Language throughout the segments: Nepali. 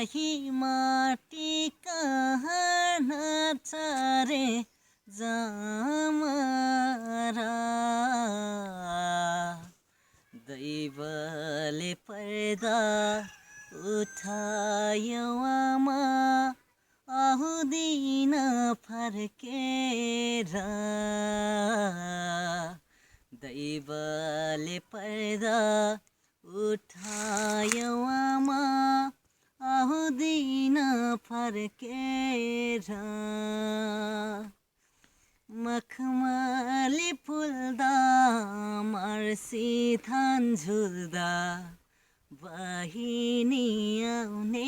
यही माटी कहाँ नचारे जमरा दैवले पर्दा उठायो आमा आउँदिन फर्केर दैवले पर्दा उठायो आमा आउँदिन फर्केर मखमली फुल्दा मर्सी धान झुल्दा बहिनी आउने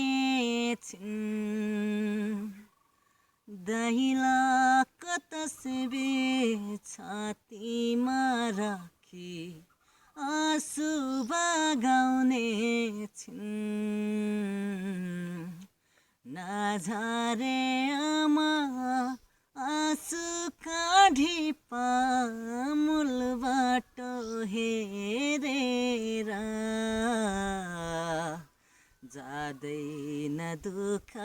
छिन् दैलाको तस्बिर छातीमा राखी आँसु बगाउने छिन् नझारे आमा आँसु काढी पामुलबाट हेरेर जाँदैन दुःख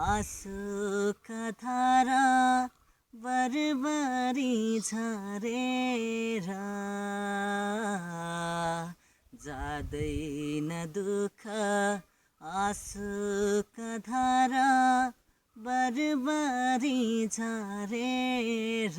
आँसुका धारा बरबारी झरेर जाँदैन दुःख आँसुका धारा बरबारी झरेर